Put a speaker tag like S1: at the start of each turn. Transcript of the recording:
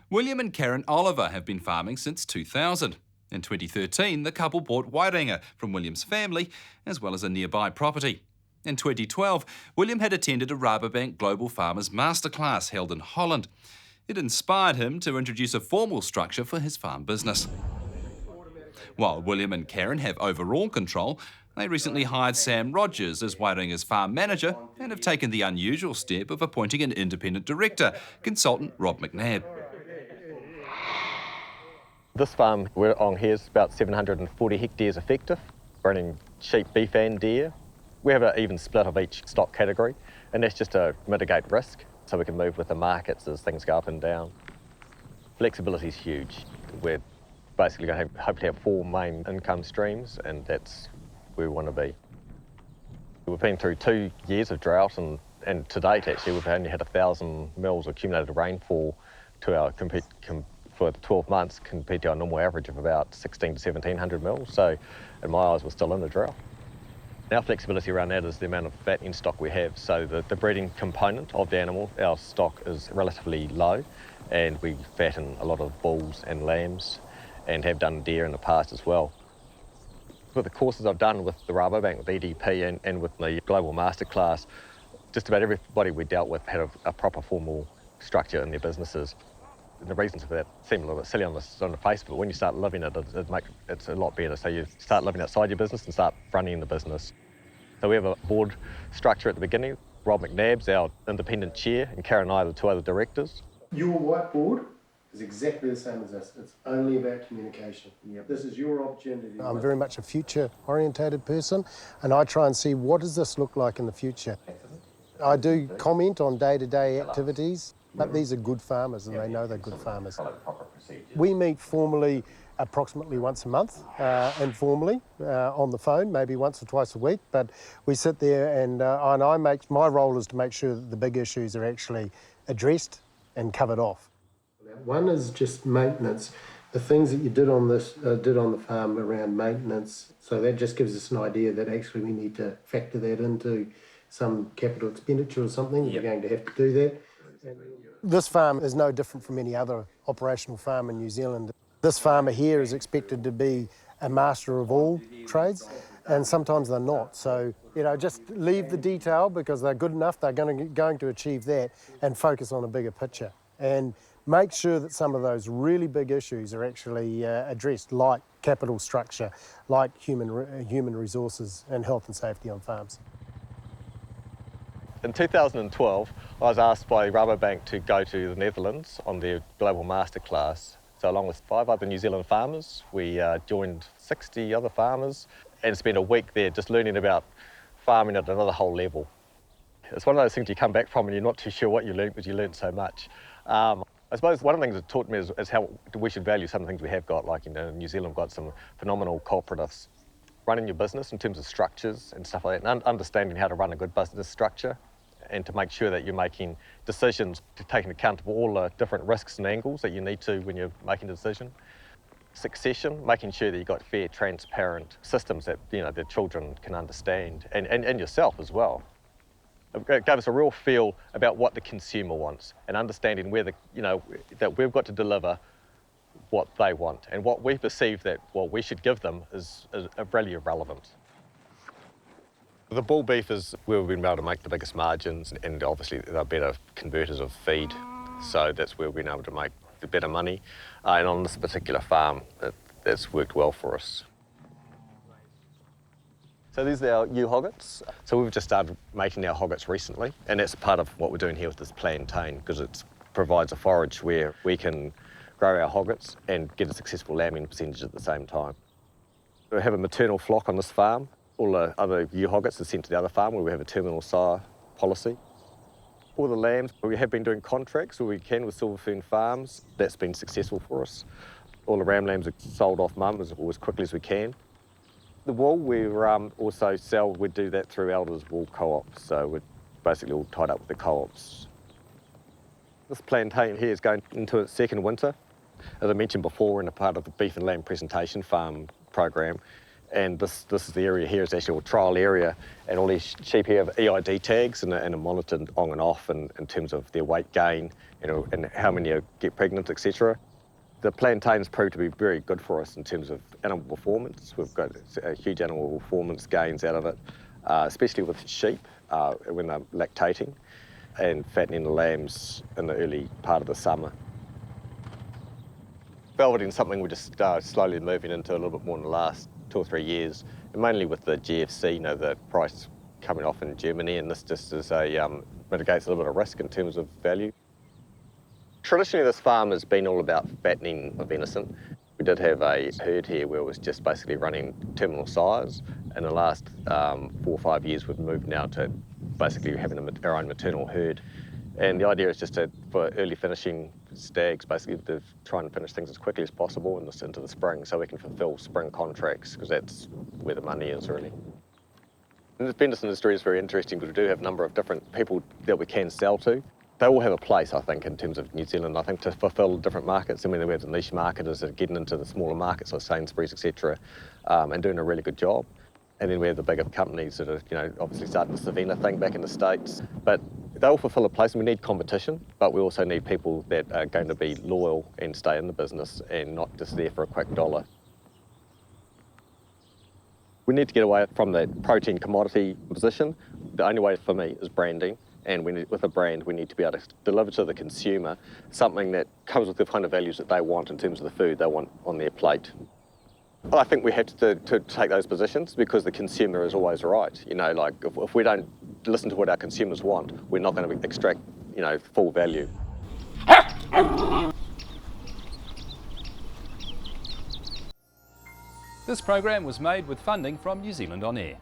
S1: William and Karen Oliver have been farming since 2000. In 2013, the couple bought Wairinga from William's family, as well as a nearby property. In 2012, William had attended a Rabobank Global Farmers Masterclass held in Holland. It inspired him to introduce a formal structure for his farm business. While William and Karen have overall control, they recently hired Sam Rogers as Wairinga's farm manager and have taken the unusual step of appointing an independent director, consultant Rob McNabb.
S2: This farm we're on here is about 740 hectares effective, running sheep, beef and deer. We have an even split of each stock category, and that's just to mitigate risk so we can move with the markets as things go up and down. Flexibility is huge. We're basically going to hopefully have 4 main income streams, and that's where we want to be. We've been through 2 years of drought, and to date actually we've only had 1,000 mils accumulated rainfall to our for 12 months compared to our normal average of about 1,600 to 1,700 mils. So in my eyes we're still in the drought. Our flexibility around that is the amount of fat in stock we have. So the breeding component of the animal, our stock is relatively low, and we fatten a lot of bulls and lambs and have done deer in the past as well. With the courses I've done with the Rabobank, with EDP and with the Global Masterclass, just about everybody we dealt with had a proper formal structure in their businesses. And the reasons for that seem a little bit silly on the face, but when you start living it, it's a lot better. So you start living outside your business and start running the business. So we have a board structure at the beginning. Rob McNabb's our independent chair, and Karen and I are the 2 other directors.
S3: Your whiteboard is exactly the same as this. It's only about communication. Yep. This is your opportunity.
S4: I'm very much a future-orientated person, and I try and see what does this look like in the future. I do comment on day-to-day activities, but these are good farmers, and they know they're good farmers. We meet formally approximately once a month, informally, on the phone, maybe once or twice a week, but we sit there and my role is to make sure that the big issues are actually addressed and covered off.
S3: One is just maintenance. The things that you did on the farm around maintenance, so that just gives us an idea that actually we need to factor that into some capital expenditure or something. Yep. We're going to have to do that.
S4: This farm is no different from any other operational farm in New Zealand. This farmer here is expected to be a master of all trades, and sometimes they're not. So, just leave the detail because they're good enough, they're going to achieve that, and focus on a bigger picture. And make sure that some of those really big issues are actually addressed, like capital structure, like human resources and health and safety on farms.
S2: In 2012, I was asked by Rabobank to go to the Netherlands on their Global Masterclass. So along with 5 other New Zealand farmers, we joined 60 other farmers and spent a week there just learning about farming at another whole level. It's one of those things you come back from and you're not too sure what you learned because you learned so much. I suppose one of the things it taught me is how we should value some of the things we have got. Like, in New Zealand we've got some phenomenal cooperatives. Running your business in terms of structures and stuff like that, and understanding how to run a good business structure, and to make sure that you're making decisions to take into account of all the different risks and angles that you need to when you're making a decision. Succession, making sure that you've got fair, transparent systems that the children can understand, and yourself as well. It gave us a real feel about what the consumer wants and understanding where that we've got to deliver what they want, and what we perceive that what we should give them is really irrelevant. The bull beef is where we've been able to make the biggest margins, and obviously they're better converters of feed, so that's where we've been able to make the better money. And on this particular farm, that's worked well for us. So these are our ewe hoggets. So we've just started making our hoggets recently, and that's part of what we're doing here with this Plantain, because it provides a forage where we can grow our hoggets and get a successful lambing percentage at the same time. We have a maternal flock on this farm. All the other ewe hoggets are sent to the other farm where we have a terminal sire policy. All the lambs, we have been doing contracts where we can with Silver Fern Farms. That's been successful for us. All the ram lambs are sold off mum as quickly as we can. The wool we also sell, we do that through Elders Wool Co-op, so we're basically all tied up with the co-ops. This Plantain here is going into its 2nd winter. As I mentioned before, in a part of the Beef and Lamb Presentation Farm program, And this is the area here, is actually a trial area, and all these sheep here have EID tags and are monitored on and off in terms of their weight gain, and how many get pregnant, etc. The plantains proved to be very good for us in terms of animal performance. We've got a huge animal performance gains out of it, especially with sheep when they're lactating, and fattening the lambs in the early part of the summer. Velveting is something we're just slowly moving into a little bit more in the last 2 or 3 years, and mainly with the GFC, the price coming off in Germany, and this just is mitigates a little bit of risk in terms of value. Traditionally, this farm has been all about fattening of venison. We did have a herd here where it was just basically running terminal size. In the last 4 or 5 years, we've moved now to basically having our own maternal herd. And the idea is just for early finishing stags, basically to try and finish things as quickly as possible into the spring, so we can fulfil spring contracts, because that's where the money is really. And the venison industry is very interesting, because we do have a number of different people that we can sell to. They all have a place, I think, in terms of New Zealand, I think, to fulfil different markets. I mean, we have the niche marketers that are getting into the smaller markets like Sainsbury's, etc., and doing a really good job. And then we have the bigger companies that are, obviously starting the Savina thing back in the States. But they all fulfil a place, and we need competition, but we also need people that are going to be loyal and stay in the business and not just there for a quick dollar. We need to get away from the protein commodity position. The only way for me is branding. And with a brand, we need to be able to deliver to the consumer something that comes with the kind of values that they want in terms of the food they want on their plate. I think we have to take those positions, because the consumer is always right. If we don't listen to what our consumers want, we're not going to extract, full value.
S1: This program was made with funding from New Zealand On Air.